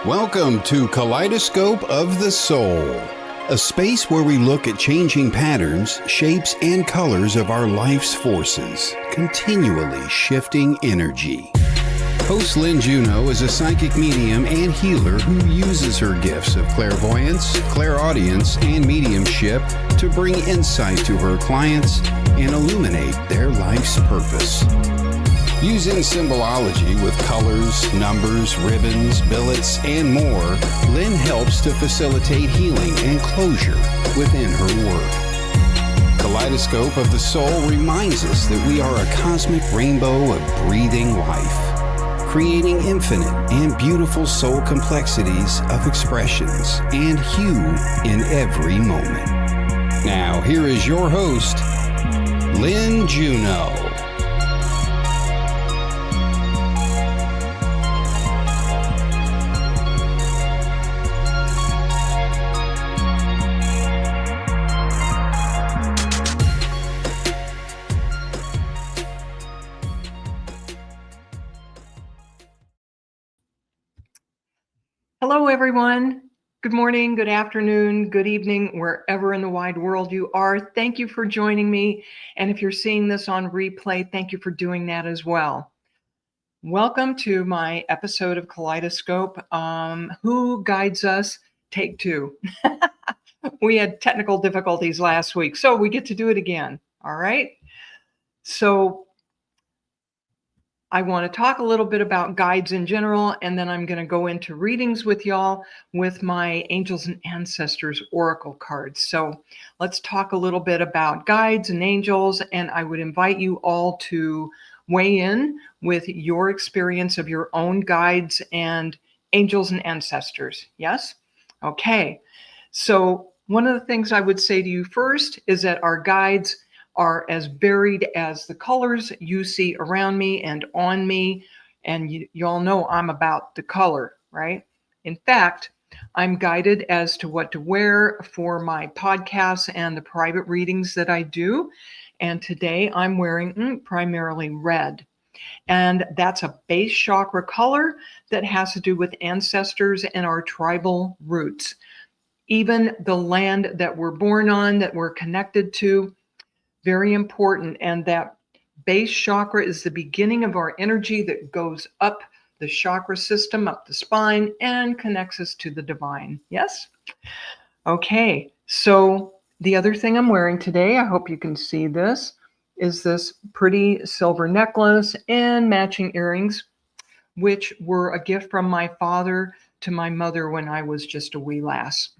Welcome to Kaleidoscope of the Soul, a space where we look at changing patterns, shapes, and colors of our life's forces, continually shifting energy. Host Lynne Juno is a psychic medium and healer who uses her gifts of clairvoyance, clairaudience, and mediumship to bring insight to her clients and illuminate their life's purpose. Using symbolology with colors, numbers, ribbons, billets, and more, Lynne helps to facilitate healing and closure within her work. Kaleidoscope of the Soul reminds us that we are a cosmic rainbow of breathing life, creating infinite and beautiful soul complexities of expressions and hue in every moment. Now, here is your host, Lynne Juno. Hello, everyone. Good morning, good afternoon, good evening, wherever in the wide world you are. Thank you for joining me. And if you're seeing this on replay, thank you for doing that as well. Welcome to my episode of Kaleidoscope. Who Guides Us? Take 2. We had technical difficulties last week, so we get to do it again. All right. So I want to talk a little bit about guides in general, and then I'm going to go into readings with y'all with my Angels and Ancestors Oracle cards. So let's talk a little bit about guides and angels, and I would invite you all to weigh in with your experience of your own guides and angels and ancestors. Yes? Okay. So one of the things I would say to you first is that our guides are as varied as the colors you see around me and on me. And you all know I'm about the color, right? In fact, I'm guided as to what to wear for my podcasts and the private readings that I do. And today I'm wearing primarily red. And that's a base chakra color that has to do with ancestors and our tribal roots. Even the land that we're born on, that we're connected to, very important. And that base chakra is the beginning of our energy that goes up the chakra system, up the spine, and connects us to the divine. Yes? Okay. So the other thing I'm wearing today, I hope you can see this, is this pretty silver necklace and matching earrings, which were a gift from my father to my mother when I was just a wee lass.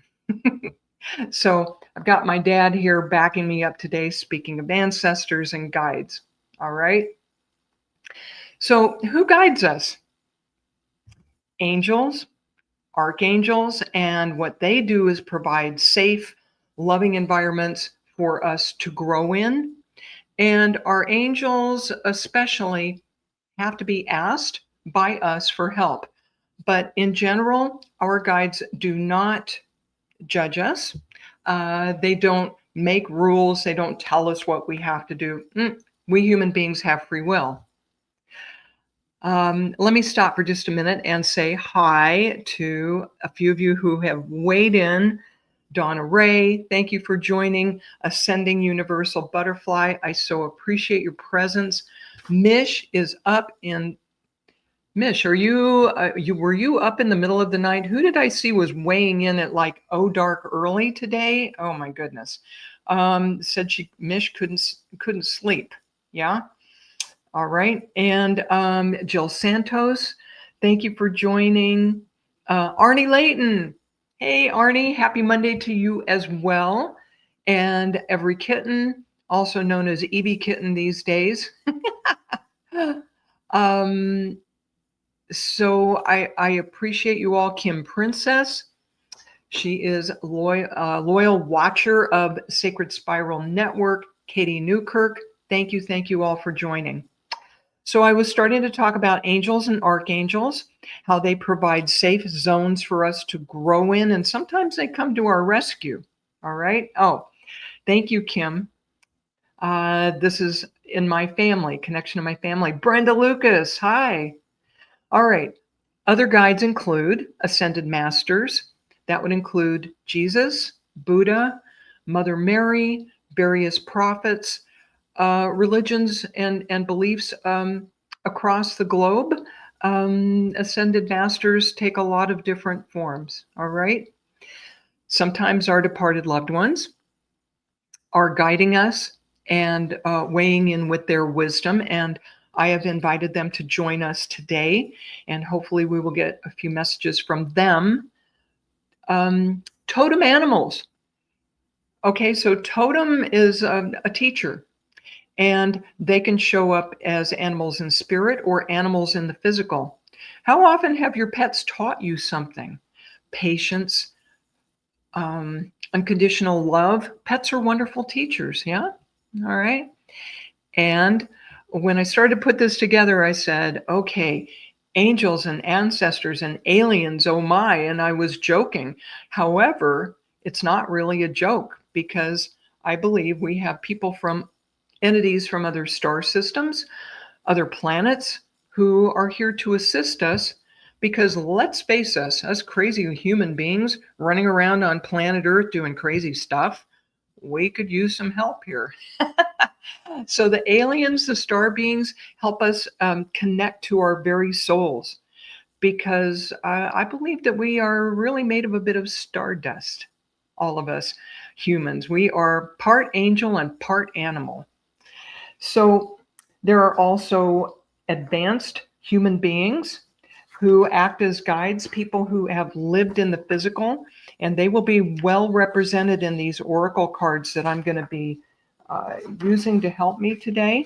So I've got my dad here backing me up today, speaking of ancestors and guides. All right. So who guides us? Angels, archangels, and what they do is provide safe, loving environments for us to grow in. And our angels especially have to be asked by us for help. But in general, our guides do not judge us. They don't make rules. They don't tell us what we have to do. We human beings have free will. Let me stop for just a minute and say hi to a few of you who have weighed in. Donna Ray, thank you for joining. Ascending Universal Butterfly, I so appreciate your presence. Mish is up in Mish, were you up in the middle of the night? Who did I see was weighing in at like dark early today? Oh my goodness. Said Mish couldn't sleep. Yeah. All right. And Jill Santos, thank you for joining. Arnie Layton. Hey Arnie, happy Monday to you as well. And Every Kitten, also known as Evie Kitten these days. So I appreciate you all. Kim Princess, she is loyal watcher of Sacred Spiral Network. Katie Newkirk, thank you all for joining. So I was starting to talk about angels and archangels, how they provide safe zones for us to grow in, and sometimes they come to our rescue. All right. Oh, thank you, Kim. This is in my family, connection to my family. Brenda Lucas, hi. All right. Other guides include ascended masters. That would include Jesus, Buddha, Mother Mary, various prophets, religions and beliefs across the globe. Ascended masters take a lot of different forms, all right? Sometimes our departed loved ones are guiding us and weighing in with their wisdom, and I have invited them to join us today, and hopefully we will get a few messages from them. Totem animals. Okay, so totem is a teacher, and they can show up as animals in spirit or animals in the physical. How often have your pets taught you something? Patience, unconditional love. Pets are wonderful teachers, yeah? All right. And when I started to put this together, I said, okay, angels and ancestors and aliens, oh my, and I was joking. However, it's not really a joke because I believe we have people from entities from other star systems, other planets who are here to assist us because let's face us crazy human beings running around on planet Earth doing crazy stuff, we could use some help here. So the aliens, the star beings, help us connect to our very souls because I believe that we are really made of a bit of stardust, all of us humans. We are part angel and part animal. So there are also advanced human beings who act as guides, people who have lived in the physical, and they will be well represented in these oracle cards that I'm going to be using to help me today.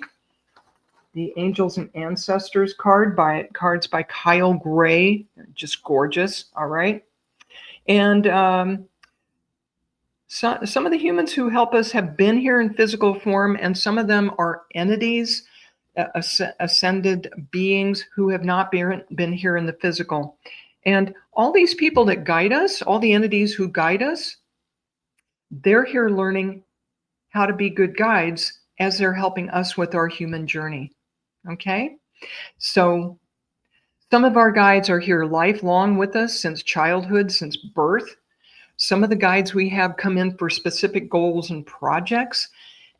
The Angels and Ancestors cards by Kyle Gray, just gorgeous. All right, and some of the humans who help us have been here in physical form, and some of them are entities, ascended beings who have not been here in the physical. And all these people that guide us, all the entities who guide us, they're here learning how to be good guides as they're helping us with our human journey. Okay? So some of our guides are here lifelong with us since childhood, since birth. Some of the guides we have come in for specific goals and projects.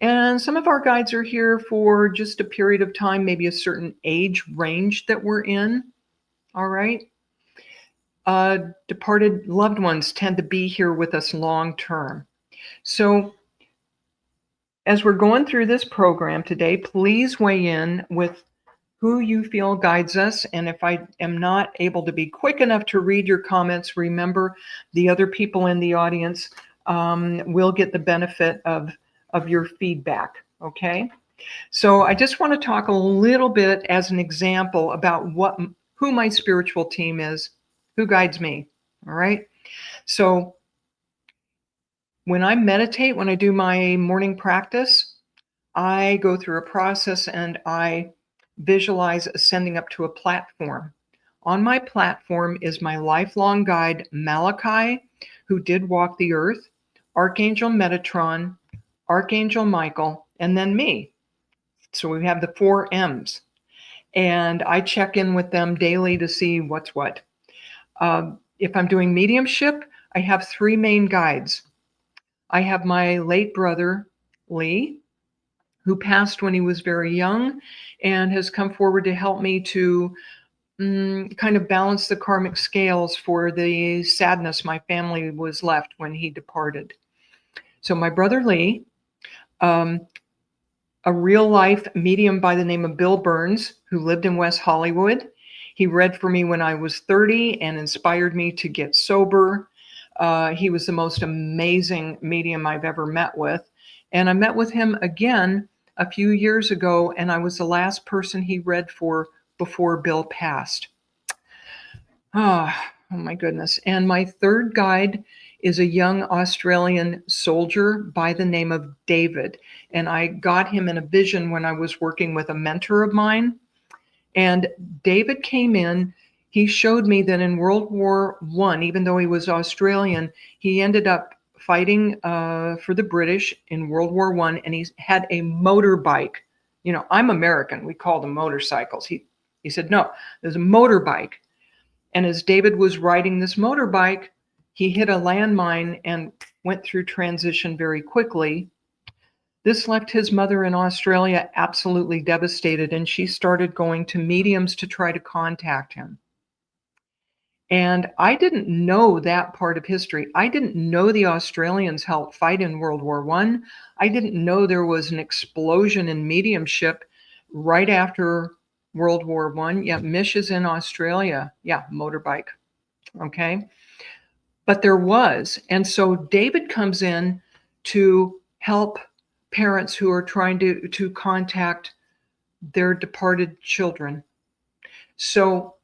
And some of our guides are here for just a period of time, maybe a certain age range that we're in. All right. Departed loved ones tend to be here with us long term. So as we're going through this program today, please weigh in with who you feel guides us. And if I am not able to be quick enough to read your comments, remember the other people in the audience will get the benefit of your feedback, okay? So I just want to talk a little bit as an example about who my spiritual team is, who guides me, all right? So when I meditate, when I do my morning practice, I go through a process and I visualize ascending up to a platform. On my platform is my lifelong guide, Malachi, who did walk the earth, Archangel Metatron, Archangel Michael, and then me. So we have the 4 M's. And I check in with them daily to see what's what. If I'm doing mediumship, I have 3 main guides. I have my late brother, Lee, who passed when he was very young and has come forward to help me to kind of balance the karmic scales for the sadness my family was left when he departed. So my brother Lee, a real life medium by the name of Bill Burns, who lived in West Hollywood. He read for me when I was 30 and inspired me to get sober. He was the most amazing medium I've ever met with. And I met with him again a few years ago, and I was the last person he read for before Bill passed. Oh my goodness. And my third guide is a young Australian soldier by the name of David. And I got him in a vision when I was working with a mentor of mine. And David came in. He showed me that in World War I, even though he was Australian, he ended up fighting for the British in World War I, and he had a motorbike. You know, I'm American. We call them motorcycles. He said, no, there's a motorbike. And as David was riding this motorbike, he hit a landmine and went through transition very quickly. This left his mother in Australia absolutely devastated, and she started going to mediums to try to contact him. And I didn't know that part of history. I didn't know the Australians helped fight in World War I. I didn't know there was an explosion in mediumship right after World War I. Yeah, Mish is in Australia. Yeah, motorbike. Okay. But there was. And so David comes in to help parents who are trying to contact their departed children. So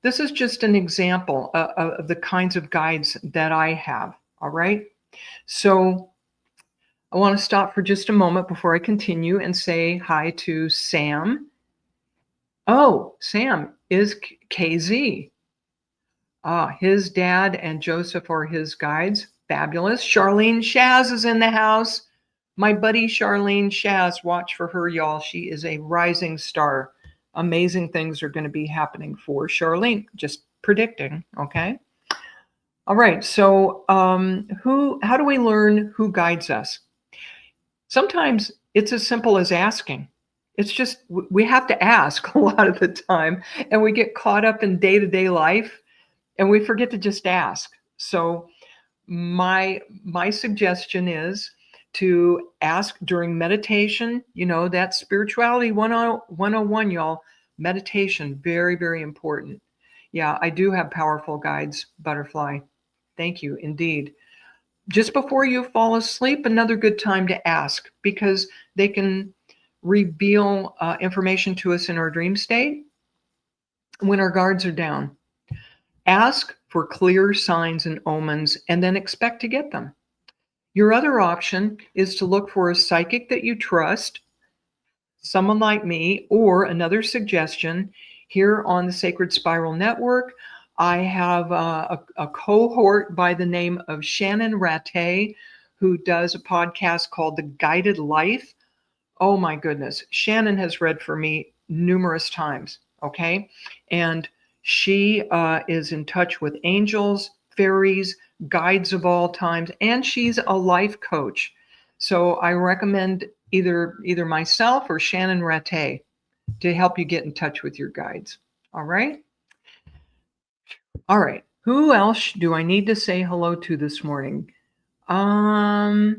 this is just an example of the kinds of guides that I have. All right. So I want to stop for just a moment before I continue and say hi to Sam. Oh, Sam is KZ. His dad and Joseph are his guides. Fabulous. Charlene Shaz is in the house. My buddy Charlene Shaz, watch for her, y'all. She is a rising star. Amazing things are going to be happening for Charlene. Just predicting, okay? All right, so how do we learn who guides us? Sometimes it's as simple as asking. It's just, we have to ask a lot of the time, and we get caught up in day-to-day life, and we forget to just ask. So my suggestion is to ask during meditation. You know, that's spirituality 101, y'all. Meditation, very, very important. Yeah, I do have powerful guides, Butterfly. Thank you, indeed. Just before you fall asleep, another good time to ask, because they can reveal information to us in our dream state when our guards are down. Ask for clear signs and omens, and then expect to get them. Your other option is to look for a psychic that you trust, someone like me, or another suggestion. Here on the Sacred Spiral Network, I have a cohort by the name of Shannon Rattay, who does a podcast called The Guided Life. Oh my goodness. Shannon has read for me numerous times, okay? And she is in touch with angels, fairies, guides of all times, and she's a life coach. So I recommend either myself or Shannon Rattay to help you get in touch with your guides. All right? All right. Who else do I need to say hello to this morning? I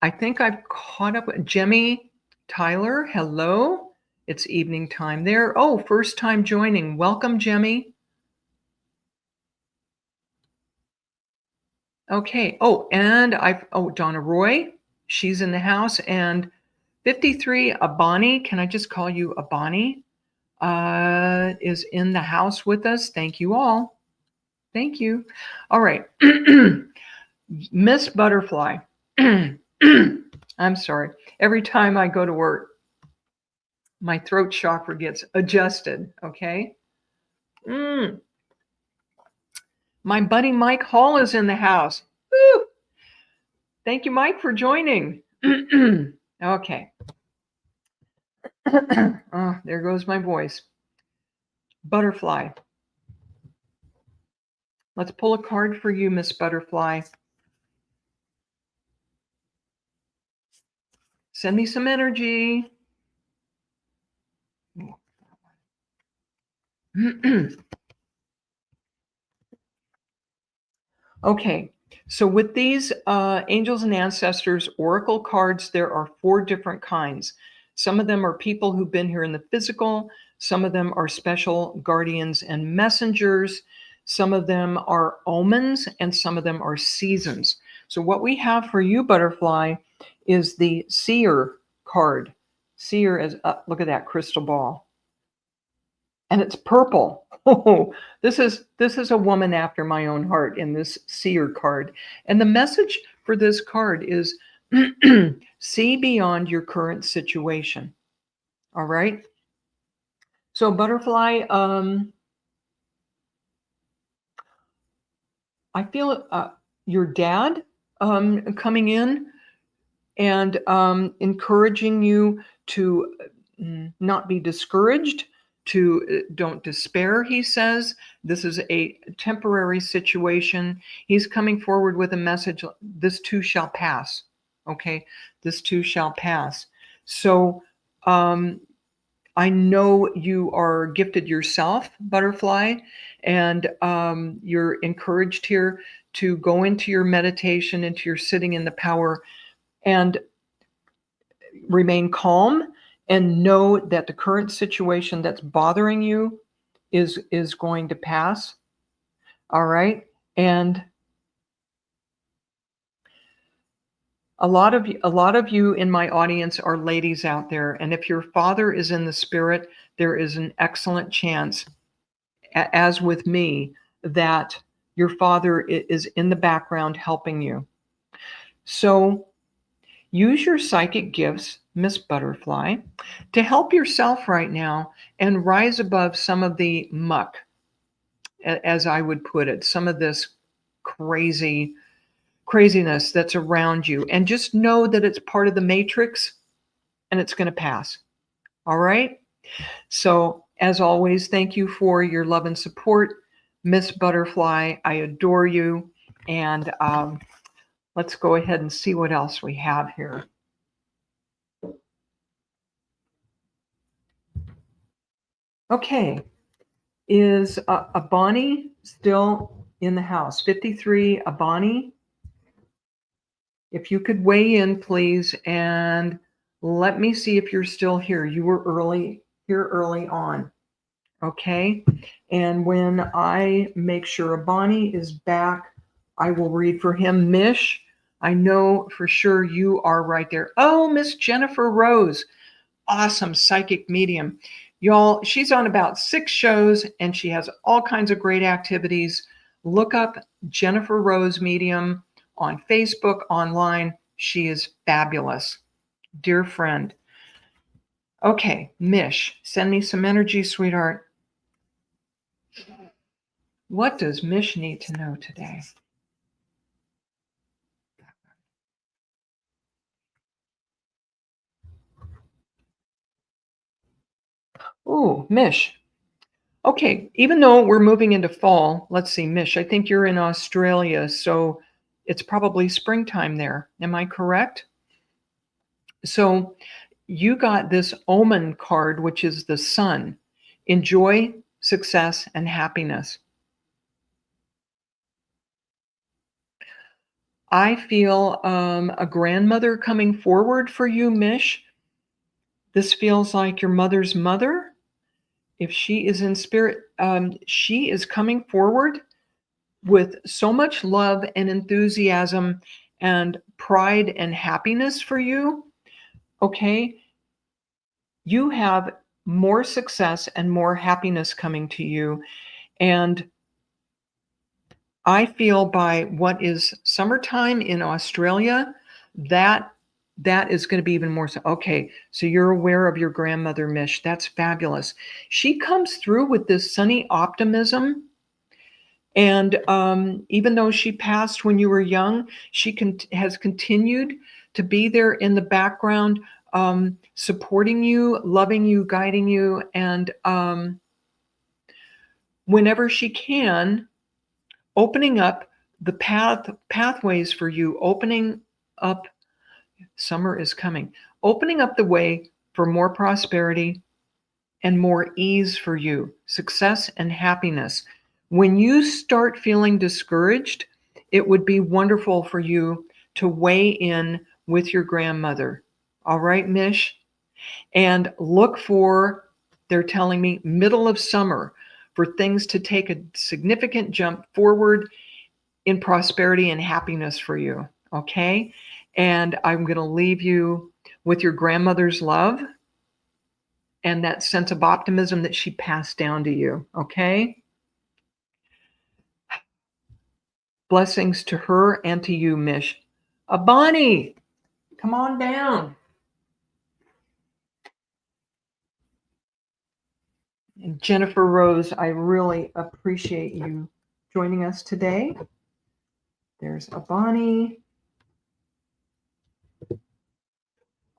think I've caught up with Jemmy Tyler. Hello. It's evening time there. Oh, first time joining. Welcome, Jemmy. Okay. Oh, and Donna Roy, she's in the house. And 53, Abani, can I just call you Abani, is in the house with us. Thank you all. Thank you. All right. Miss Butterfly. I'm sorry. Every time I go to work, my throat chakra gets adjusted. Okay. My buddy Mike Hall is in the house. Woo! Thank you, Mike, for joining. Okay. Oh, there goes my voice. Butterfly. Let's pull a card for you, Miss Butterfly. Send me some energy. Okay, so with these Angels and Ancestors Oracle cards, there are 4 different kinds. Some of them are people who've been here in the physical. Some of them are special guardians and messengers. Some of them are omens, and some of them are seasons. So what we have for you, Butterfly, is the Seer card. Seer is, look at that crystal ball. And it's purple. Oh, this is a woman after my own heart in this Seer card. And the message for this card is see beyond your current situation. All right. So Butterfly, I feel your dad coming in and encouraging you to not be discouraged, don't despair, he says. This is a temporary situation. He's coming forward with a message. This too shall pass. Okay, this too shall pass. So I know you are gifted yourself, butterfly, and you're encouraged here to go into your meditation, into your sitting in the power, and remain calm and know that the current situation that's bothering you is going to pass. All right. And a lot of you in my audience are ladies out there. And if your father is in the spirit, there is an excellent chance, as with me, that your father is in the background helping you. So use your psychic gifts, Miss Butterfly, to help yourself right now and rise above some of the muck, as I would put it, some of this craziness that's around you. And just know that it's part of the matrix and it's going to pass. All right? So, as always, thank you for your love and support, Miss Butterfly. I adore you. And let's go ahead and see what else we have here. Okay. Is Abani still in the house? 53, Abani. If you could weigh in, please, and let me see if you're still here. You were here early on. Okay. And when I make sure Abani is back, I will read for him. Mish, I know for sure you are right there. Oh, Miss Jennifer Rose. Awesome psychic medium. Y'all, she's on about 6 shows and she has all kinds of great activities. Look up Jennifer Rose Medium on Facebook, online. She is fabulous. Dear friend. Okay, Mish, send me some energy, sweetheart. What does Mish need to know today? Oh, Mish. Okay, even though we're moving into fall, let's see, Mish, I think you're in Australia, so it's probably springtime there. Am I correct? So you got this omen card, which is the sun. Enjoy, success, and happiness. I feel a grandmother coming forward for you, Mish. This feels like your mother's mother. If she is in spirit, she is coming forward with so much love and enthusiasm and pride and happiness for you. Okay. You have more success and more happiness coming to you. And I feel by what is summertime in Australia, that is going to be even more so. Okay, so you're aware of your grandmother, Mish. That's fabulous. She comes through with this sunny optimism. And even though she passed when you were young, she has continued to be there in the background, supporting you, loving you, guiding you, and whenever she can, opening up the pathways for you, opening up, summer is coming, opening up the way for more prosperity and more ease for you, success and happiness. When you start feeling discouraged, it would be wonderful for you to weigh in with your grandmother. All right, Mish? And look for, they're telling me, middle of summer for things to take a significant jump forward in prosperity and happiness for you. Okay? And I'm going to leave you with your grandmother's love and that sense of optimism that she passed down to you. Okay? Blessings to her and to you, Mish. Abani, come on down. And Jennifer Rose, I really appreciate you joining us today. There's Abani.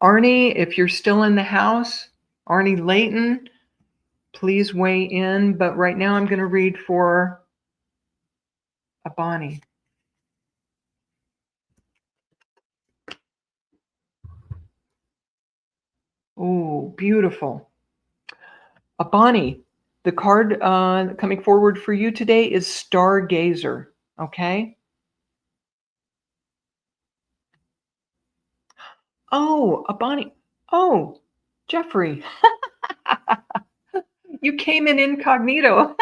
Arnie, if you're still in the house, Arnie Layton, Please weigh in, but right now I'm going to read for Abani. Oh, beautiful. Abani, the card coming forward for you today is Stargazer, okay? Oh, Abani. Oh, Jeffrey. You came in incognito.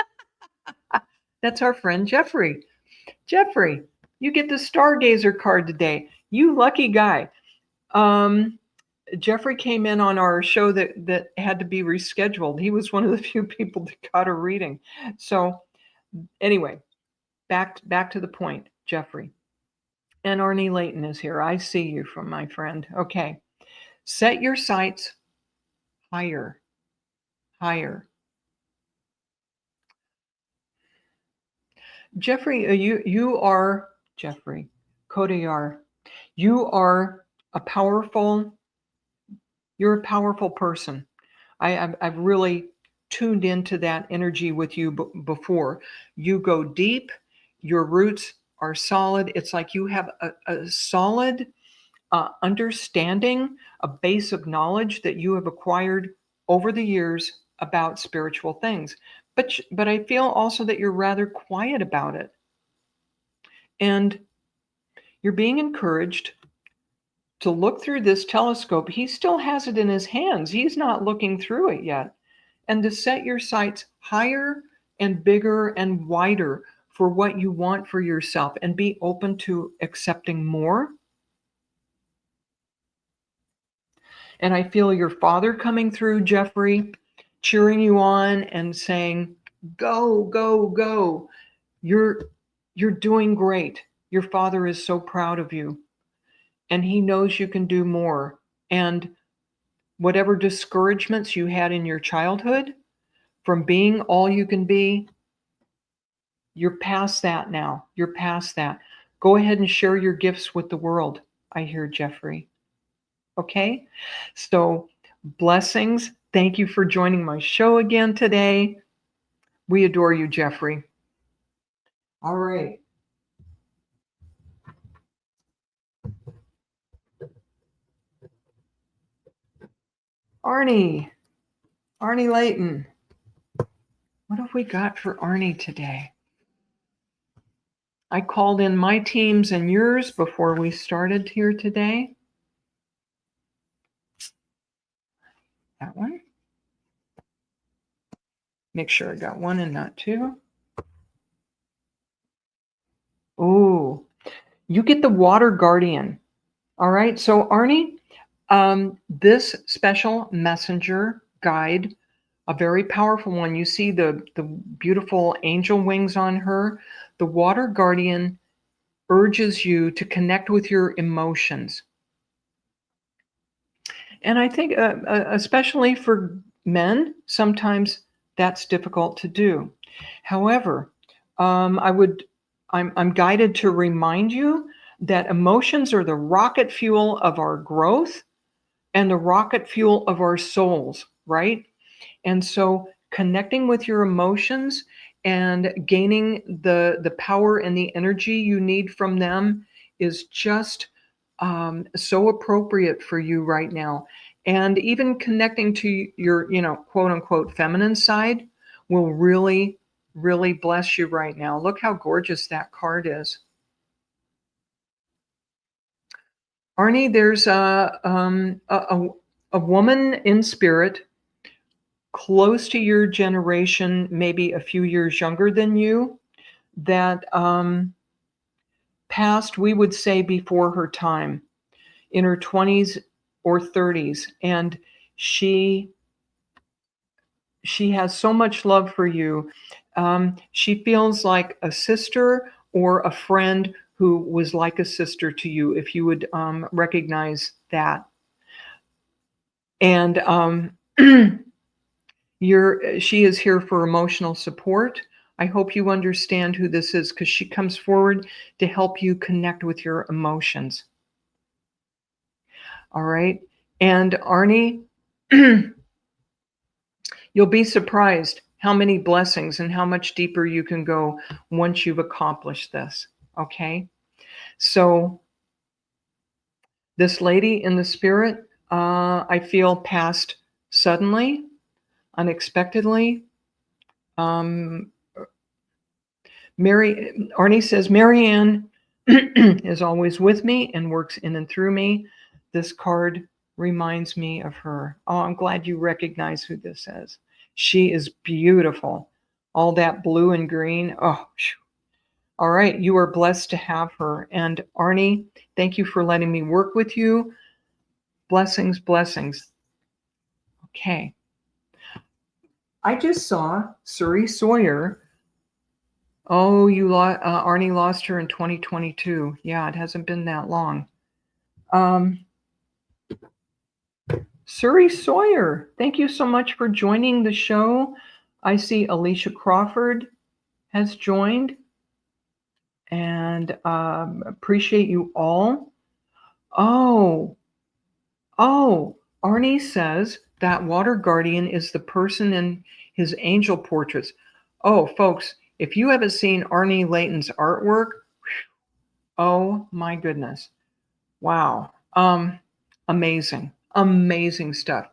That's our friend Jeffrey. Jeffrey, you get the Stargazer card today. You lucky guy. Jeffrey came in on our show that had to be rescheduled. He was one of the few people that got a reading. So anyway, back to the point, Jeffrey. And Arnie Layton is here. I see you from my friend. Okay. Set your sights higher, higher. Jeffrey, you are Jeffrey Kodayar. You are a powerful. You're a powerful person. I've really tuned into that energy with you before. You go deep. Your roots are solid. It's like you have a solid understanding, a base of knowledge that you have acquired over the years about spiritual things. But I feel also that you're rather quiet about it. And you're being encouraged to look through this telescope. He still has it in his hands. He's not looking through it yet. And to set your sights higher and bigger and wider for what you want for yourself and be open to accepting more. And I feel your father coming through, Jeffrey, cheering you on and saying, go, go, go. You're doing great. Your father is so proud of you. And he knows you can do more. And whatever discouragements you had in your childhood from being all you can be, you're past that now. You're past that. Go ahead and share your gifts with the world, I hear Jeffrey. Okay? So, blessings. Thank you for joining my show again today. We adore you, Jeffrey. All right. Arnie Layton. What have we got for Arnie today? I called in my teams and yours before we started here today. That one. Make sure I got one and not two. Oh, you get the Water Guardian. All right. So, Arnie, this special messenger guide, a very powerful one. You see the beautiful angel wings on her. The Water Guardian urges you to connect with your emotions. And I think, especially for men, sometimes that's difficult to do. However, I'm guided to remind you that emotions are the rocket fuel of our growth and the rocket fuel of our souls, right? And so connecting with your emotions and gaining the power and the energy you need from them is just so appropriate for you right now. And even connecting to your, quote unquote, feminine side will really, really bless you right now. Look how gorgeous that card is. Arnie, there's a woman in spirit close to your generation, maybe a few years younger than you, that passed, we would say, before her time, in her 20s or 30s. And she has so much love for you. She feels like a sister or a friend who was like a sister to you, if you would recognize that. And she is here for emotional support. I hope you understand who this is, because she comes forward to help you connect with your emotions. All right. And Arnie, you You'll be surprised how many blessings and how much deeper you can go once you've accomplished this. Okay? So this lady in the spirit, I feel passed suddenly, unexpectedly. Arnie says, Marianne is always with me and works in and through me. This card reminds me of her. Oh, I'm glad you recognize who this is. She is beautiful. All that blue and green. Oh, all right. You are blessed to have her. And Arnie, thank you for letting me work with you. Blessings, blessings. Okay. I just saw Suri Sawyer. Oh, Arnie lost her in 2022. Yeah, it hasn't been that long. Suri Sawyer, thank you so much for joining the show. I see Alicia Crawford has joined, and appreciate you all. Oh, Arnie says that water guardian is the person in his angel portraits. Oh, folks, if you haven't seen Arnie Layton's artwork, oh my goodness. Wow. Amazing. Amazing stuff.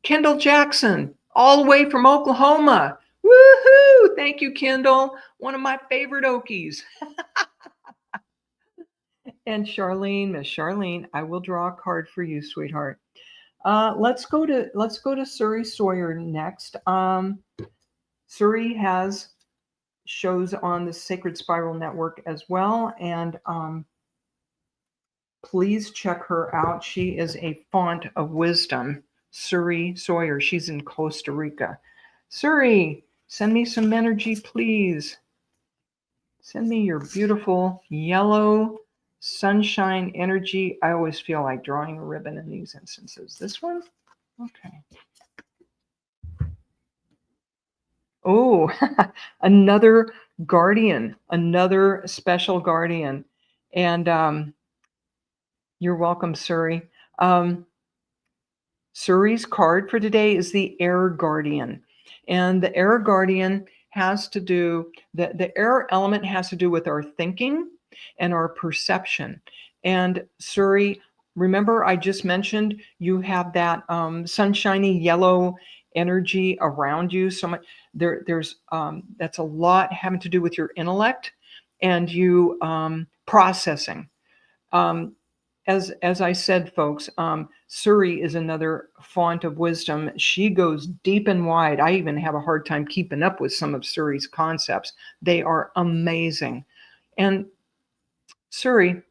Kendall Jackson, all the way from Oklahoma. Woohoo! Thank you, Kendall. One of my favorite Okies. And Charlene, Miss Charlene, I will draw a card for you, sweetheart. Let's go to Suri Sawyer next. Suri has shows on the Sacred Spiral Network as well, and please check her out. She is a font of wisdom. Suri Sawyer. She's in Costa Rica. Suri, send me some energy, please. Send me your beautiful yellow sunshine energy. I always feel like drawing a ribbon in these instances. This one? Okay. Oh, another guardian, another special guardian. And you're welcome, Suri. Suri's card for today is the Air Guardian. And the Air Guardian has to do, the air element has to do with our thinking and our perception. And Suri, remember I just mentioned you have that sunshiny yellow energy around you. So much there's that's a lot having to do with your intellect and you processing. As I said, folks, Suri is another font of wisdom. She goes deep and wide. I even have a hard time keeping up with some of Suri's concepts. They are amazing. And Suri,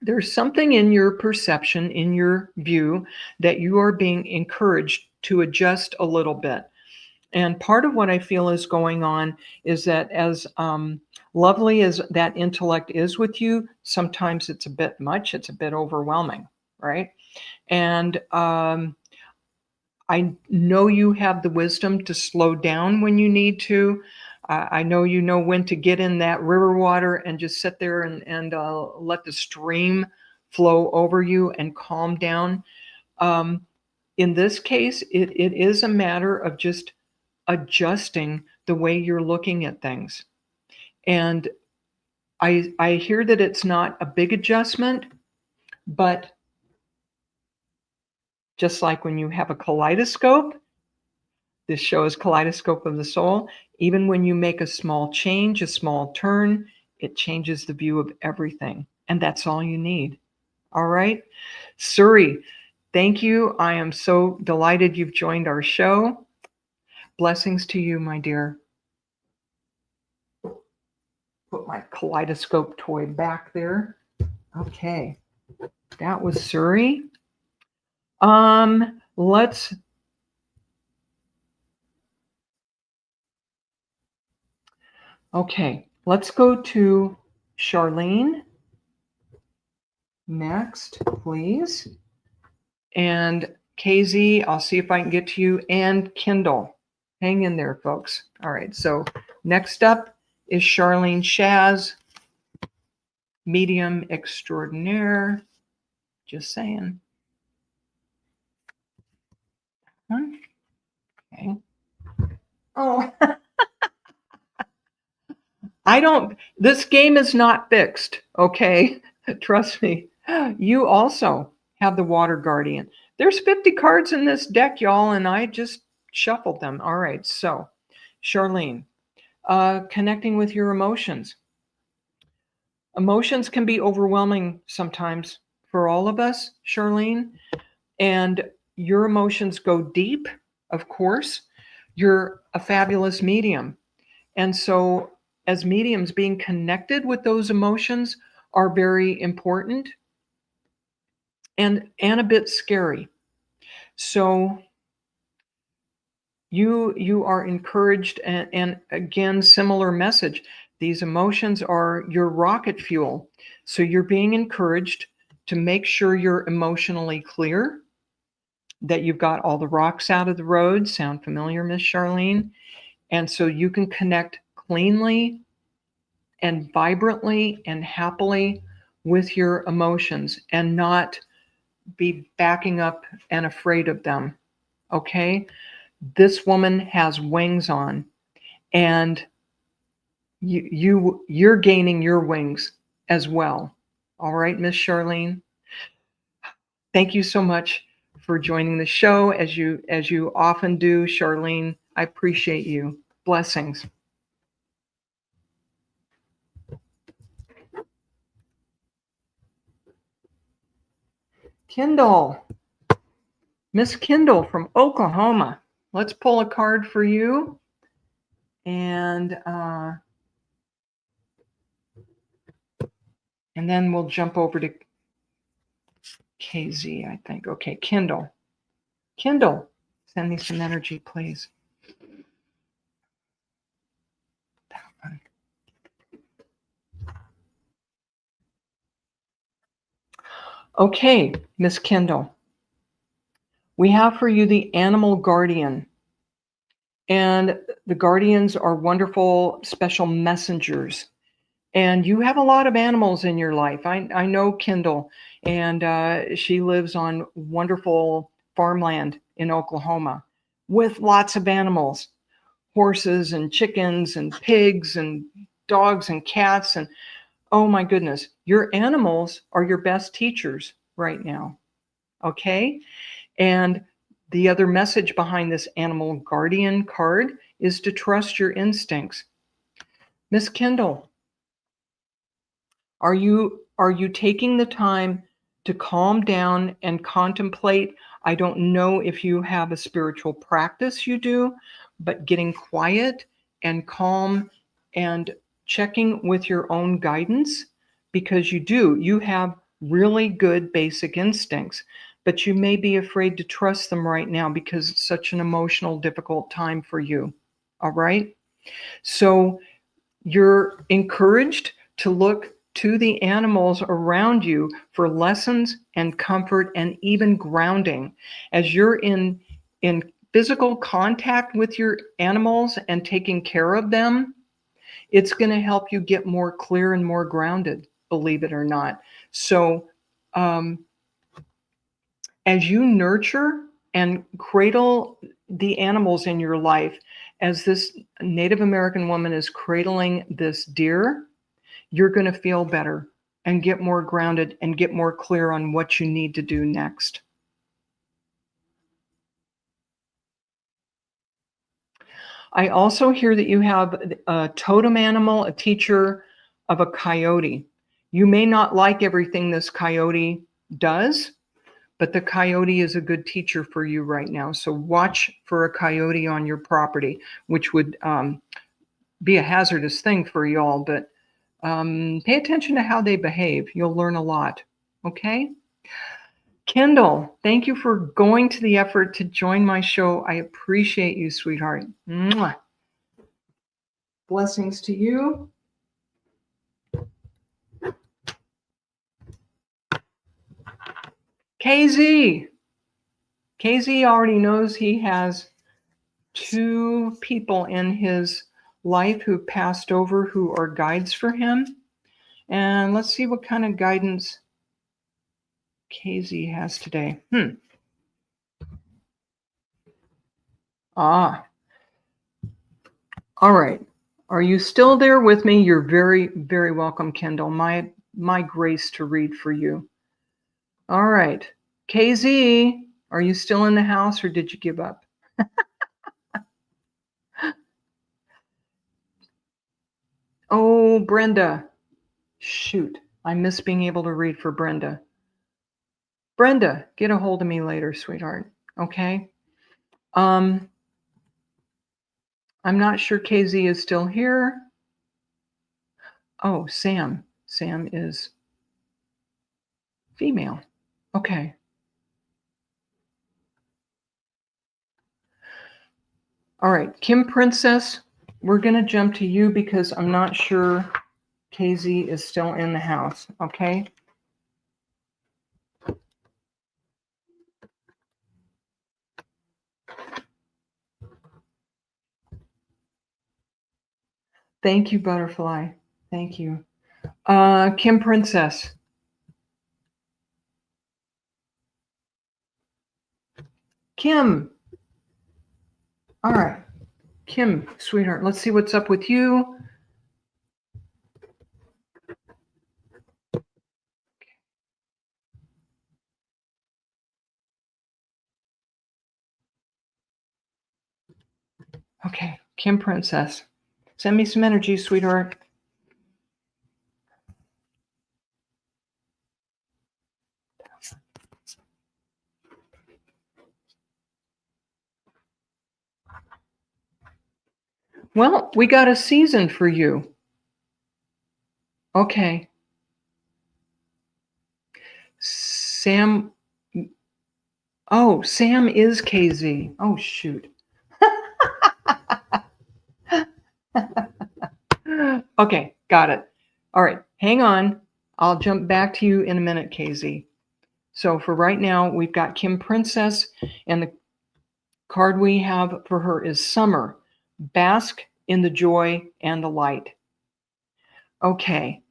there's something in your perception, in your view, that you are being encouraged to adjust a little bit. And part of what I feel is going on is that as lovely as that intellect is with you, sometimes it's a bit much, it's a bit overwhelming, right? And I know you have the wisdom to slow down when you need to. I know you know when to get in that river water and just sit there and let the stream flow over you and calm down. In this case, it is a matter of just adjusting the way you're looking at things. And I hear that it's not a big adjustment, but just like when you have a kaleidoscope, this show is Kaleidoscope of the Soul. Even when you make a small change, a small turn, it changes the view of everything. And that's all you need. All right. Suri, thank you. I am so delighted you've joined our show. Blessings to you, my dear. Put my kaleidoscope toy back there. Okay. That was Suri. Let's go to Charlene next, please. And KZ, I'll see if I can get to you, and Kindle. Hang in there, folks. All right, so next up is Charlene Shaz, medium extraordinaire. Just saying. Okay. Oh, this game is not fixed, okay? Trust me. You also have the Water Guardian. There's 50 cards in this deck, y'all, and I just shuffled them. All right, so Charlene, connecting with your emotions. Emotions can be overwhelming sometimes for all of us, Charlene, and your emotions go deep, of course. You're a fabulous medium. And so, as mediums, being connected with those emotions are very important and a bit scary. So, you are encouraged, and again, similar message. These emotions are your rocket fuel. So you're being encouraged to make sure you're emotionally clear, that you've got all the rocks out of the road. Sound familiar, Miss Charlene? And so you can connect cleanly and vibrantly and happily with your emotions and not be backing up and afraid of them. Okay? This woman has wings on, and you're gaining your wings as well. All right, Miss Charlene. Thank you so much for joining the show as you often do, Charlene. I appreciate you. Blessings. Kendall, Miss Kendall from Oklahoma. Let's pull a card for you. And then we'll jump over to KZ, I think. Okay, Kendall. Kendall, send me some energy, please. That one. Okay, Miss Kendall. We have for you the animal guardian. And the guardians are wonderful special messengers. And you have a lot of animals in your life. I know Kendall, and she lives on wonderful farmland in Oklahoma with lots of animals, horses and chickens and pigs and dogs and cats. And oh my goodness, your animals are your best teachers right now. Okay? And the other message behind this animal guardian card is to trust your instincts. Miss Kendall, are you taking the time to calm down and contemplate? I don't know if you have a spiritual practice you do, but getting quiet and calm and checking with your own guidance, because you have really good basic instincts, but you may be afraid to trust them right now because it's such an emotional, difficult time for you. All right? So you're encouraged to look to the animals around you for lessons and comfort and even grounding. As you're in physical contact with your animals and taking care of them, it's going to help you get more clear and more grounded, believe it or not. So um, as you nurture and cradle the animals in your life, as this Native American woman is cradling this deer, you're going to feel better and get more grounded and get more clear on what you need to do next. I also hear that you have a totem animal, a teacher of a coyote. You may not like everything this coyote does, but the coyote is a good teacher for you right now. So watch for a coyote on your property, which would be a hazardous thing for y'all, but pay attention to how they behave. You'll learn a lot. Okay? Kendall, thank you for going to the effort to join my show. I appreciate you, sweetheart. Mwah. Blessings to you. KZ. KZ already knows he has 2 people in his life who passed over who are guides for him. And let's see what kind of guidance KZ has today. All right. Are you still there with me? You're very, very welcome, Kendall. My grace to read for you. All right. KZ, are you still in the house or did you give up? Oh, Brenda. Shoot. I miss being able to read for Brenda. Brenda, get a hold of me later, sweetheart. Okay? I'm not sure KZ is still here. Oh, Sam. Sam is female. Okay. All right, Kim Princess, we're going to jump to you because I'm not sure KZ is still in the house, okay? Thank you, Butterfly. Thank you. Kim Princess. Kim. All right. Kim, sweetheart, let's see what's up with you. Okay, Kim Princess. Send me some energy, sweetheart. Well, we got a season for you. Okay. Sam. Oh, Sam is KZ. Oh, shoot. Okay, got it. All right, hang on. I'll jump back to you in a minute, KZ. So for right now, we've got Kim Princess, and the card we have for her is Summer. Bask in the joy and the light. Okay.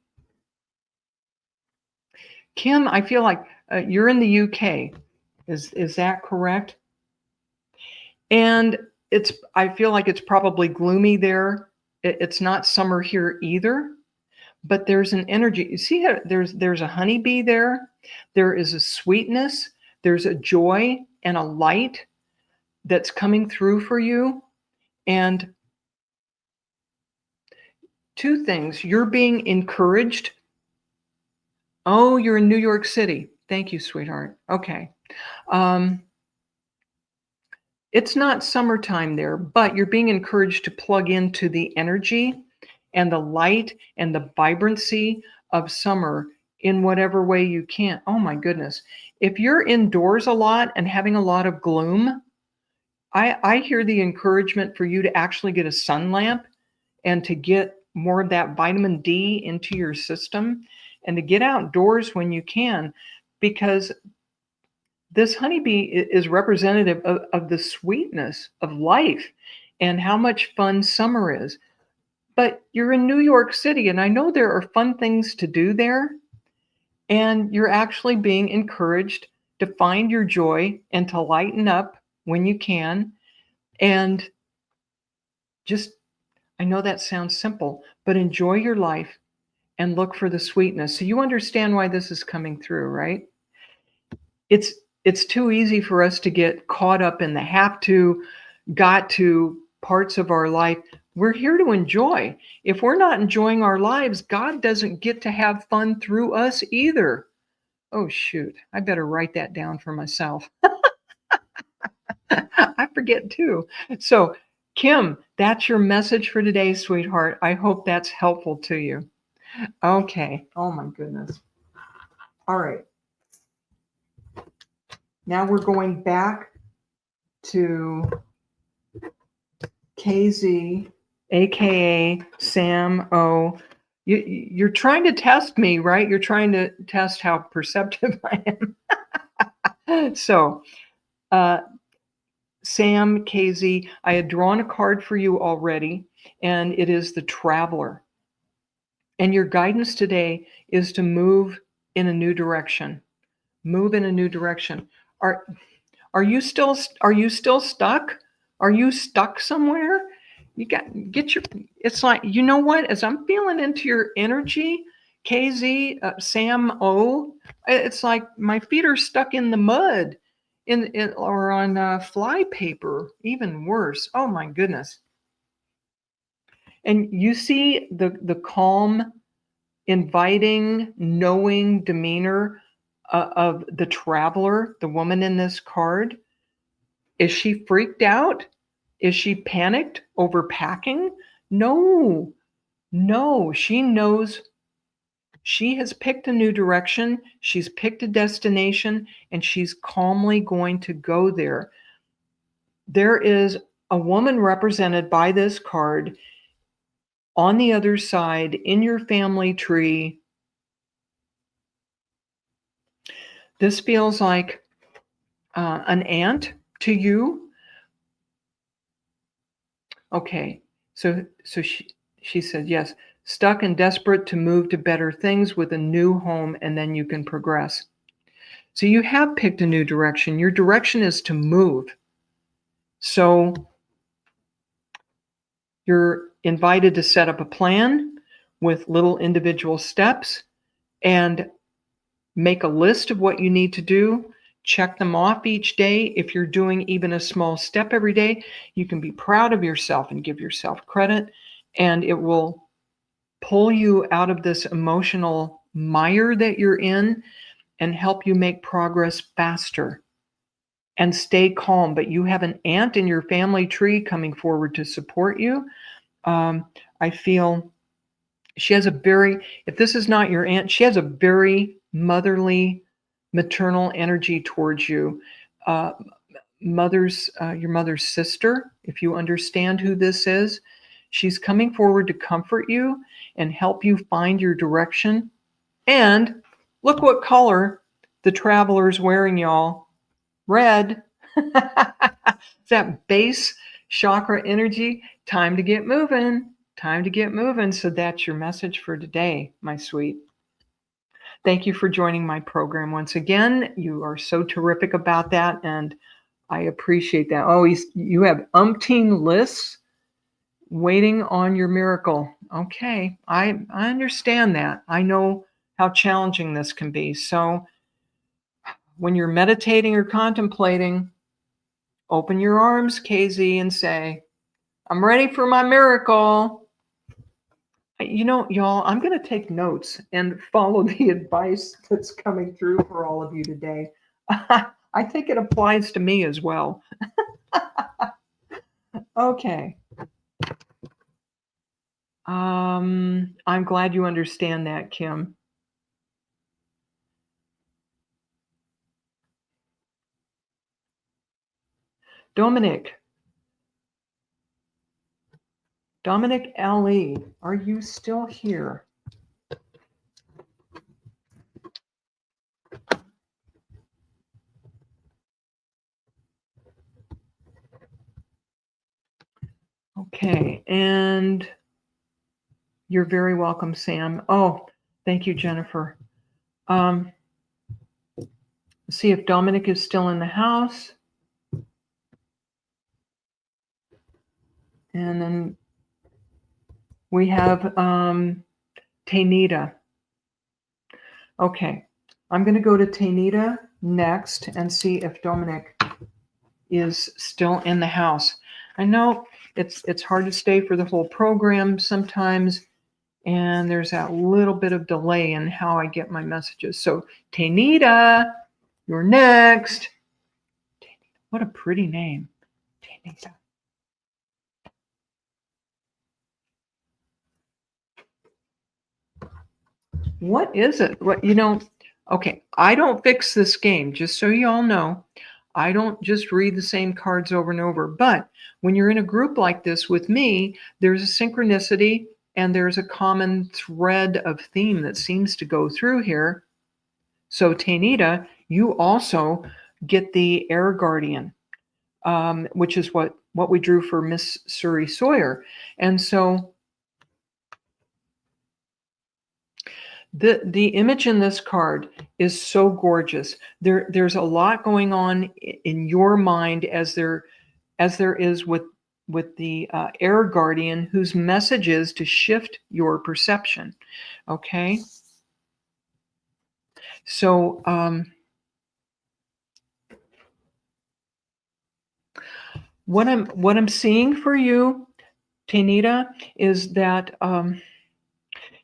Kim, I feel like you're in the UK. Is that correct? And I feel like it's probably gloomy there. It's not summer here either, but there's an energy. You see how there's a honeybee there? There is a sweetness, there's a joy and a light that's coming through for you. And two things, you're being encouraged. Oh, you're in New York City. Thank you, sweetheart. Okay. It's not summertime there, but you're being encouraged to plug into the energy and the light and the vibrancy of summer in whatever way you can. Oh my goodness. If you're indoors a lot and having a lot of gloom, I hear the encouragement for you to actually get a sun lamp and to get more of that vitamin D into your system and to get outdoors when you can, because this honeybee is representative of the sweetness of life and how much fun summer is. But you're in New York City, and I know there are fun things to do there, and you're actually being encouraged to find your joy and to lighten up when you can. And just, I know that sounds simple, but enjoy your life and look for the sweetness. So you understand why this is coming through, right? It's too easy for us to get caught up in the have to, got to parts of our life. We're here to enjoy. If we're not enjoying our lives, God doesn't get to have fun through us either. Oh, shoot. I better write that down for myself. I forget too. So, Kim, that's your message for today, sweetheart. I hope that's helpful to you. Okay. Oh, my goodness. All right. Now we're going back to KZ, aka Sam O. You're trying to test me, right? You're trying to test how perceptive I am. So, Sam KZ, I had drawn a card for you already, and it is the Traveler. And your guidance today is to move in a new direction. Move in a new direction. Are you still stuck? Are you stuck somewhere? it's like, you know what, as I'm feeling into your energy, KZ, Sam O, it's like my feet are stuck in the mud or on fly paper, even worse. Oh my goodness. And you see the calm, inviting, knowing demeanor of the traveler, the woman in this card. Is she freaked out? Is she panicked over packing? No, she knows she has picked a new direction. She's picked a destination and she's calmly going to go there. There is a woman represented by this card on the other side in your family tree. This feels like an aunt to you. Okay, so she said yes, stuck and desperate to move to better things with a new home, and then you can progress. So you have picked a new direction. Your direction is to move. So you're invited to set up a plan with little individual steps and make a list of what you need to do. Check them off each day. If you're doing even a small step every day, you can be proud of yourself and give yourself credit, and it will pull you out of this emotional mire that you're in and help you make progress faster and stay calm. But you have an aunt in your family tree coming forward to support you. I feel she has if this is not your aunt, she has a very motherly, maternal energy towards you. Your mother's sister, if you understand who this is, she's coming forward to comfort you and help you find your direction. And look what color the traveler's wearing, y'all. Red. That base chakra energy. Time to get moving. Time to get moving. So that's your message for today, my sweet. Thank you for joining my program once again. You are so terrific about that, and I appreciate that. Oh, you have umpteen lists waiting on your miracle. Okay, I understand that. I know how challenging this can be. So when you're meditating or contemplating, open your arms, KZ, and say, I'm ready for my miracle. You know, y'all, I'm going to take notes and follow the advice that's coming through for all of you today. I think it applies to me as well. Okay. I'm glad you understand that, Kim. Dominic Ali, are you still here? Okay, and you're very welcome, Sam. Oh, thank you, Jennifer. Let's see if Dominic is still in the house. And then we have Tainita. Okay, I'm going to go to Tainita next and see if Dominic is still in the house. I know it's hard to stay for the whole program sometimes, and there's that little bit of delay in how I get my messages. So Tainita, you're next. What a pretty name, Tainita. What is it? Okay, I don't fix this game, just so you all know. I don't just read the same cards over and over. But when you're in a group like this with me, there's a synchronicity and there's a common thread of theme that seems to go through here. So Tainita, you also get the Air Guardian, which is what we drew for Miss Suri Sawyer. And so the image in this card is so gorgeous. There's a lot going on in your mind as there is with air guardian, whose message is to shift your perception. Okay. So what I'm seeing for you, Tanita, is that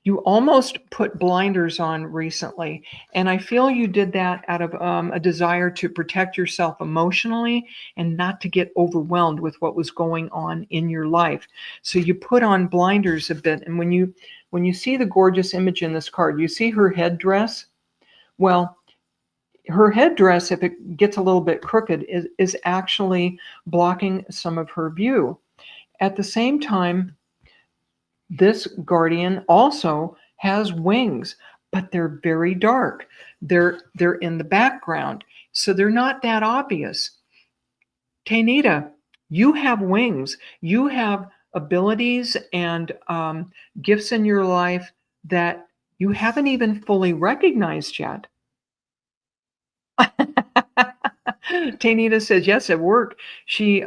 you almost put blinders on recently. And I feel you did that out of a desire to protect yourself emotionally and not to get overwhelmed with what was going on in your life. So you put on blinders a bit. And when you see the gorgeous image in this card, you see her headdress. Well, her headdress, if it gets a little bit crooked, is actually blocking some of her view. At the same time, this guardian also has wings, but they're very dark. They're in the background, so they're not that obvious. Tanita, you have wings. You have abilities and gifts in your life that you haven't even fully recognized yet. Tanita says, yes, at work, she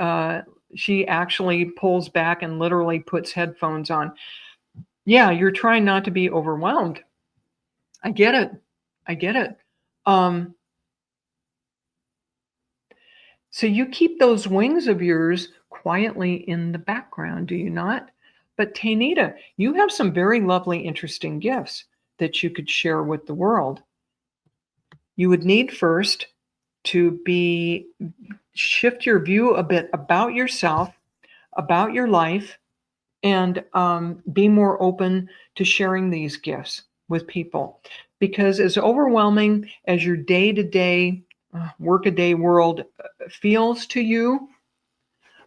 actually pulls back and literally puts headphones on. Yeah, you're trying not to be overwhelmed. I get it. So you keep those wings of yours quietly in the background, do you not? But Tanita, you have some very lovely, interesting gifts that you could share with the world. You would need first to shift your view a bit about yourself, about your life, and be more open to sharing these gifts with people. Because as overwhelming as your day-to-day, work-a-day world feels to you,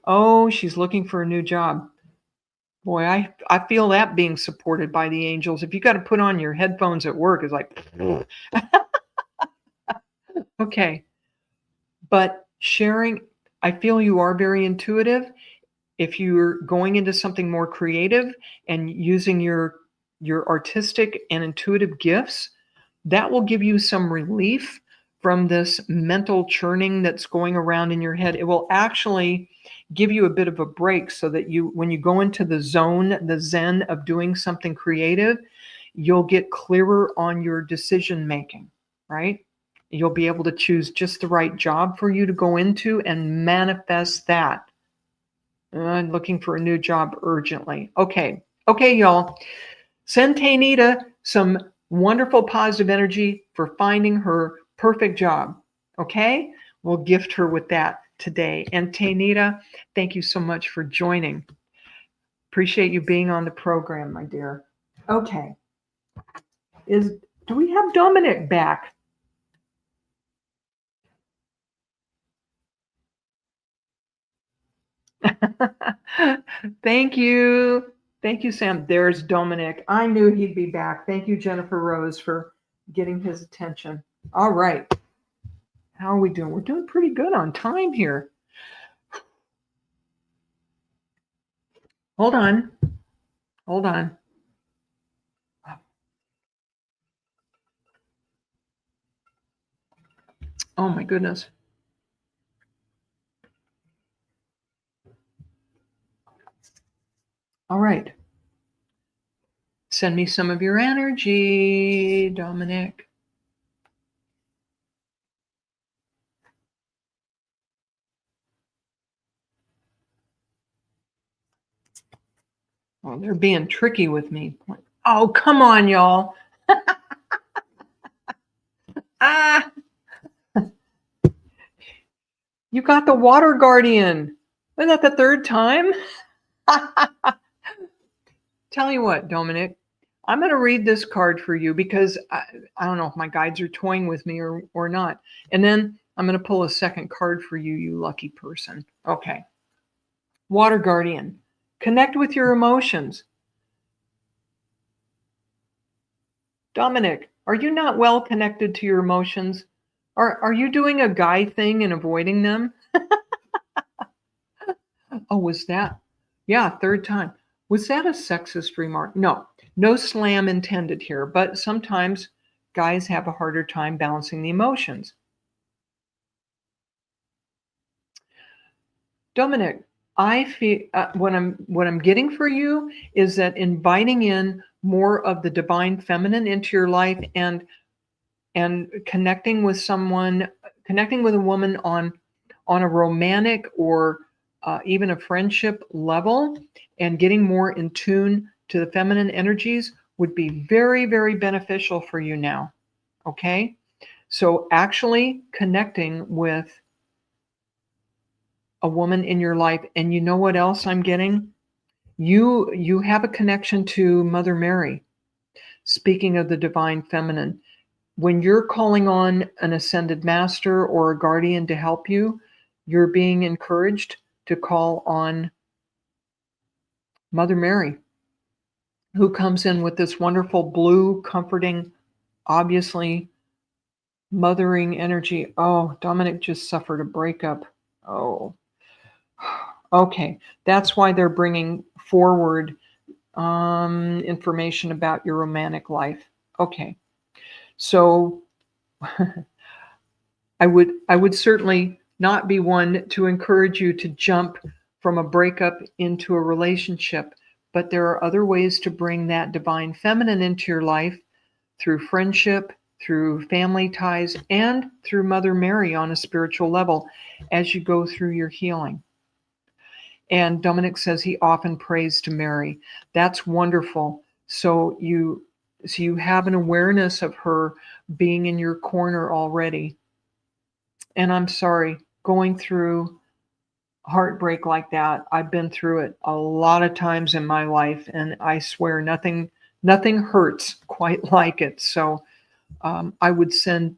oh, she's looking for a new job. Boy, I feel that being supported by the angels. If you got to put on your headphones at work, it's like, okay. But sharing, I feel you are very intuitive. If you're going into something more creative and using your artistic and intuitive gifts, that will give you some relief from this mental churning that's going around in your head. It will actually give you a bit of a break so that when you go into the zone, the zen of doing something creative, you'll get clearer on your decision making, right? You'll be able to choose just the right job for you to go into and manifest that. I'm looking for a new job urgently. Okay, y'all. Send Tanita some wonderful positive energy for finding her perfect job. Okay? We'll gift her with that today. And Tanita, thank you so much for joining. Appreciate you being on the program, my dear. Okay. Do we have Dominic back? Thank you. Thank you, Sam. There's Dominic. I knew he'd be back. Thank you, Jennifer Rose, for getting his attention. All right. How are we doing? We're doing pretty good on time here. Hold on. Hold on. Oh, my goodness. All right. Send me some of your energy, Dominic. Oh, they're being tricky with me. Oh, come on, y'all. Ah, you got the water guardian. Isn't that the third time? Tell you what, Dominic, I'm going to read this card for you because I don't know if my guides are toying with me or not. And then I'm going to pull a second card for you, you lucky person. Okay. Water guardian, connect with your emotions. Dominic, are you not well connected to your emotions? Are you doing a guy thing and avoiding them? Oh, was that? Yeah, third time. Was that a sexist remark? No slam intended here, but sometimes guys have a harder time balancing the emotions. Dominic, I feel what I'm getting for you is that inviting in more of the divine feminine into your life and connecting with someone, connecting with a woman on a romantic or even a friendship level, and getting more in tune to the feminine energies would be very, very beneficial for you now. Okay? So actually connecting with a woman in your life, and you know what else I'm getting? You have a connection to Mother Mary. Speaking of the divine feminine, when you're calling on an ascended master or a guardian to help you, you're being encouraged to call on Mother Mary, who comes in with this wonderful blue, comforting, obviously mothering energy. Oh, Dominic just suffered a breakup. Oh, okay. That's why they're bringing forward information about your romantic life. Okay. So I would certainly not be one to encourage you to jump from a breakup into a relationship, but there are other ways to bring that divine feminine into your life through friendship, through family ties, and through Mother Mary on a spiritual level as you go through your healing. And Dominic says he often prays to Mary. That's wonderful. So you have an awareness of her being in your corner already. And I'm sorry, going through heartbreak like that, I've been through it a lot of times in my life, and I swear nothing hurts quite like it. So I would send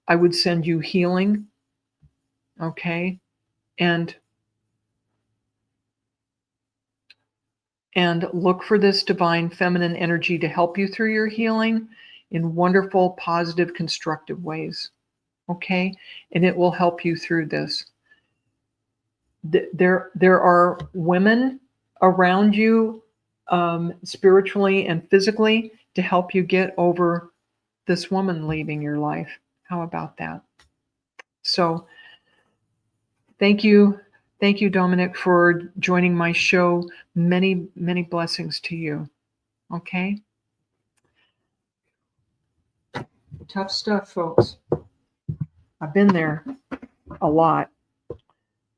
you healing, okay, and look for this divine feminine energy to help you through your healing in wonderful, positive, constructive ways, okay, and it will help you through this. There are women around you, spiritually and physically, to help you get over this woman leaving your life. How about that? So thank you, Dominic, for joining my show. Many, many blessings to you. Okay. Tough stuff, folks. I've been there a lot.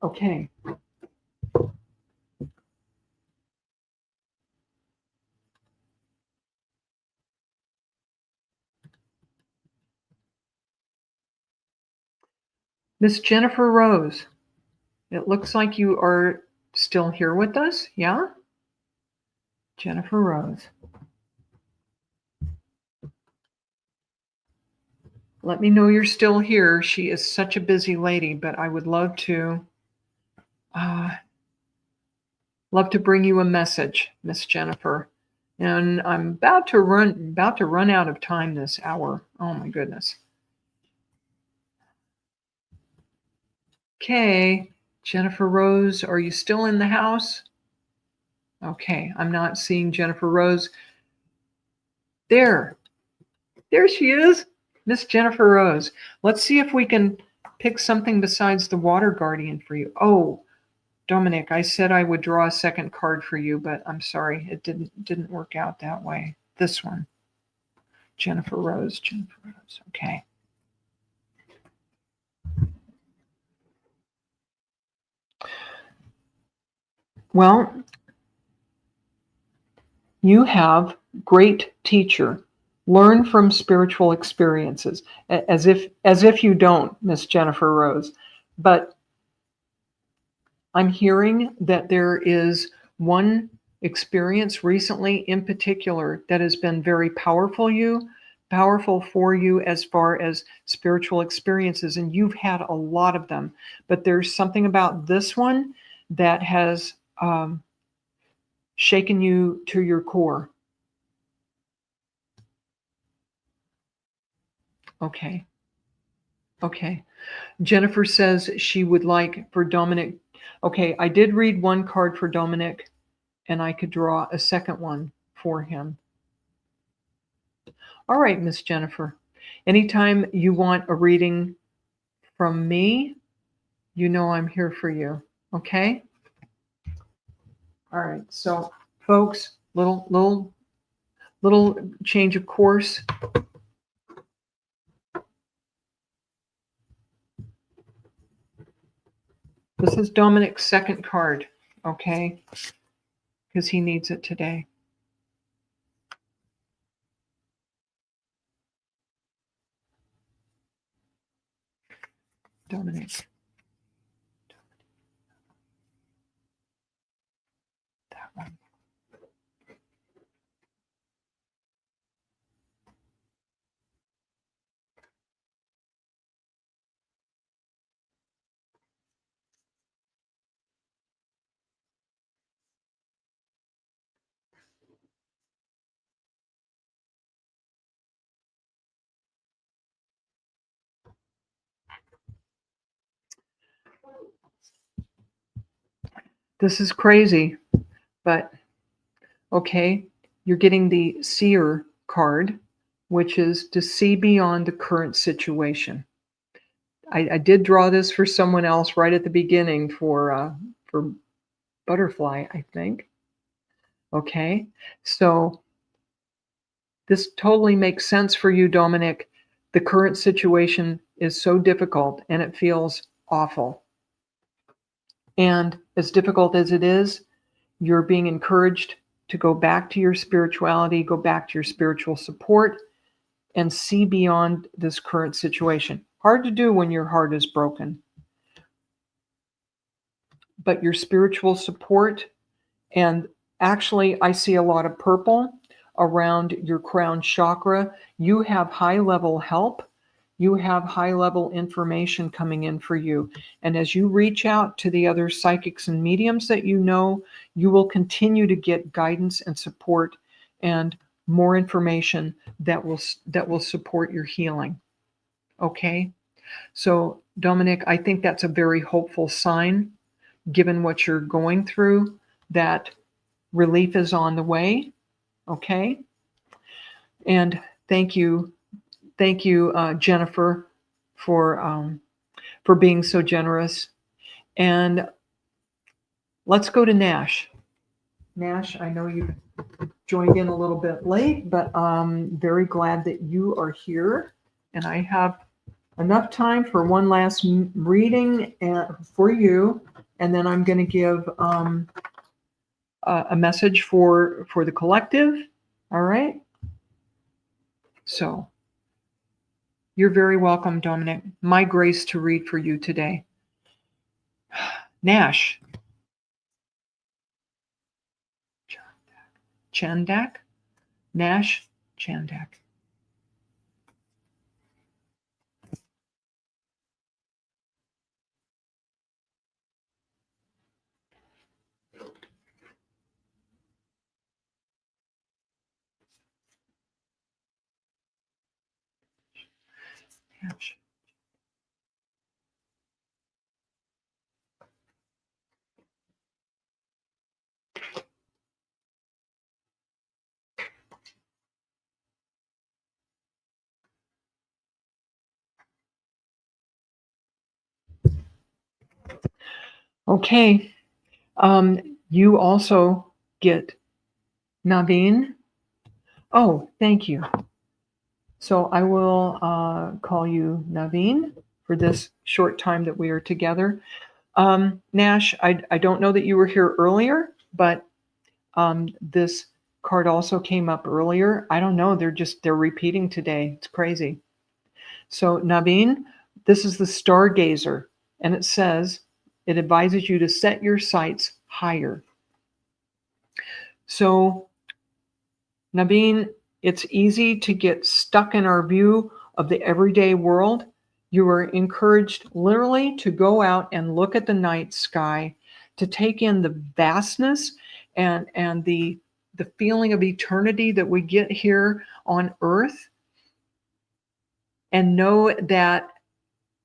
Okay. Miss Jennifer Rose, it looks like you are still here with us. Yeah? Jennifer Rose. Let me know you're still here. She is such a busy lady, but I would uh, love to bring you a message, Miss Jennifer. And I'm about to run out of time this hour. Oh my goodness. Okay, Jennifer Rose, are you still in the house? Okay, I'm not seeing Jennifer Rose. There she is, Miss Jennifer Rose. Let's see if we can pick something besides the water guardian for you. Oh, Dominic, I said I would draw a second card for you, but I'm sorry, it didn't work out that way. This one, Jennifer Rose. Okay. Well, you have great teacher. Learn from spiritual experiences, as if you don't, Miss Jennifer Rose. But I'm hearing that there is one experience recently in particular that has been very powerful for you as far as spiritual experiences, and you've had a lot of them. But there's something about this one that has shaken you to your core. Okay. Jennifer says she would like for Dominic. Okay, I did read one card for Dominic, and I could draw a second one for him. All right, Miss Jennifer. Anytime you want a reading from me, you know I'm here for you. Okay? All right, so folks, little change of course. This is Dominic's second card, okay? Because he needs it today. Dominic. That one. This is crazy, but okay, you're getting the seer card, which is to see beyond the current situation. I did draw this for someone else right at the beginning for Butterfly, I think. Okay, so this totally makes sense for you, Dominic. The current situation is so difficult and it feels awful. And as difficult as it is, you're being encouraged to go back to your spirituality, go back to your spiritual support, and see beyond this current situation. Hard to do when your heart is broken. But your spiritual support, and actually, I see a lot of purple around your crown chakra. You have high level help. You have high level information coming in for you. And as you reach out to the other psychics and mediums that you know, you will continue to get guidance and support and more information that will support your healing. Okay? So, Dominic, I think that's a very hopeful sign, given what you're going through, that relief is on the way. Okay? And thank you, Jennifer, for being so generous. And let's go to Nash. Nash, I know you joined in a little bit late, but I'm very glad that you are here. And I have enough time for one last reading for you, and then I'm going to give a message for the collective. All right. So you're very welcome, Dominic. My grace to read for you today. Nash. Chandak. Nash Chandak. Nash. Okay. You also get Naveen. Oh, thank you. So I will call you Naveen for this short time that we are together. Nash, I don't know that you were here earlier, but this card also came up earlier. I don't know. They're repeating today. It's crazy. So Naveen, this is the Stargazer, and it advises you to set your sights higher. So Naveen, it's easy to get stuck in our view of the everyday world. You are encouraged literally to go out and look at the night sky, to take in the vastness and the feeling of eternity that we get here on Earth, and know that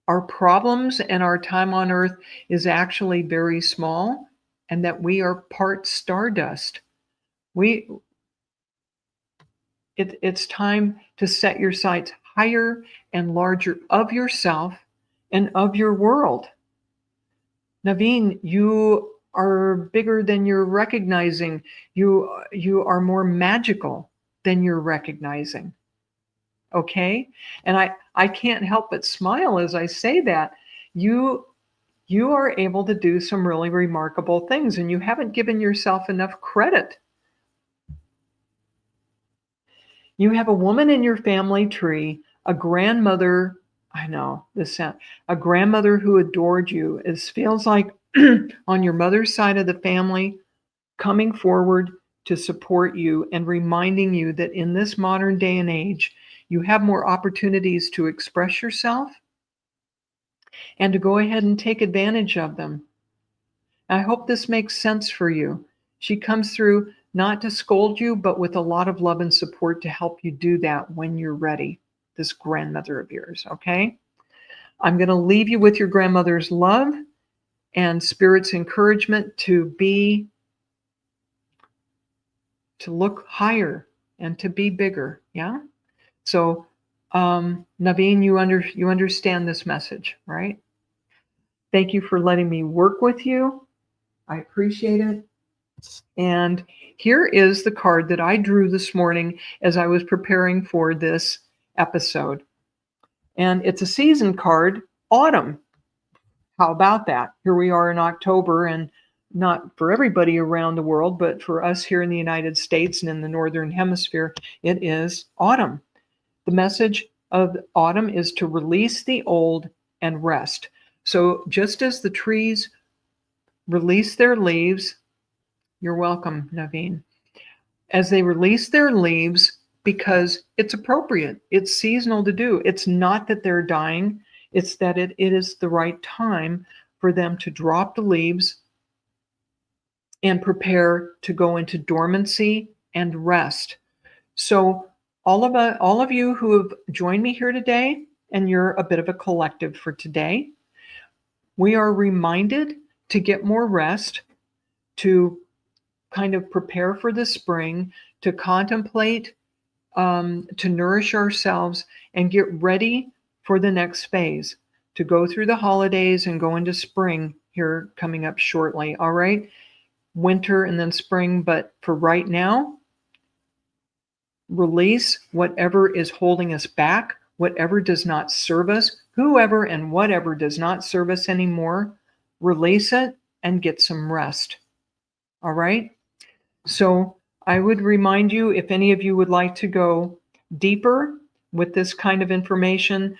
our problems and our time on Earth is actually very small, and that we are part stardust. It's time to set your sights higher and larger of yourself and of your world. Naveen, you are bigger than you're recognizing. You are more magical than you're recognizing. Okay? And I can't help but smile as I say that. You are able to do some really remarkable things, and you haven't given yourself enough credit. You have a woman in your family tree, a grandmother. I know this sound, a grandmother who adored you. It feels like on your mother's side of the family, coming forward to support you and reminding you that in this modern day and age, you have more opportunities to express yourself and to go ahead and take advantage of them. I hope this makes sense for you. She comes through not to scold you, but with a lot of love and support to help you do that when you're ready, this grandmother of yours, okay? I'm going to leave you with your grandmother's love and spirit's encouragement to look higher and to be bigger, yeah? So, Naveen, you understand this message, right? Thank you for letting me work with you. I appreciate it. And here is the card that I drew this morning as I was preparing for this episode. And it's a season card, autumn. How about that? Here we are in October, and not for everybody around the world, but for us here in the United States and in the Northern Hemisphere, it is autumn. The message of autumn is to release the old and rest. So just as the trees release their leaves, you're welcome, Naveen. As they release their leaves, because it's appropriate, it's seasonal to do. It's not that they're dying, it's that it is the right time for them to drop the leaves and prepare to go into dormancy and rest. So all of you who have joined me here today, and you're a bit of a collective for today, we are reminded to get more rest, to kind of prepare for the spring, to contemplate, to nourish ourselves and get ready for the next phase, to go through the holidays and go into spring here coming up shortly. All right. Winter and then spring. But for right now, release whatever is holding us back, whatever does not serve us, whoever and whatever does not serve us anymore. Release it and get some rest. All right. So I would remind you, if any of you would like to go deeper with this kind of information,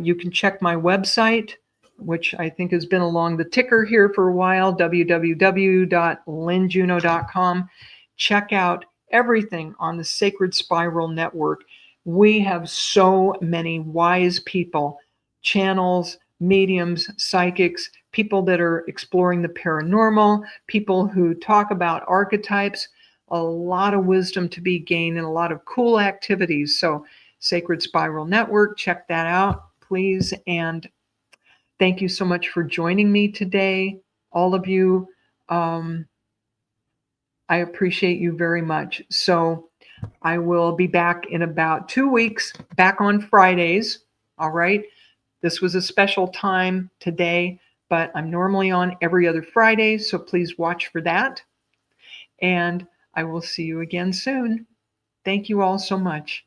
you can check my website, which I think has been along the ticker here for a while, www.lynnejuno.com. Check out everything on the Sacred Spiral Network. We have so many wise people, channels, mediums, psychics, people that are exploring the paranormal, people who talk about archetypes, a lot of wisdom to be gained and a lot of cool activities. So Sacred Spiral Network, check that out, please. And thank you so much for joining me today, all of you. I appreciate you very much. So I will be back in about 2 weeks, back on Fridays. All right. This was a special time today, but I'm normally on every other Friday, so please watch for that. And I will see you again soon. Thank you all so much.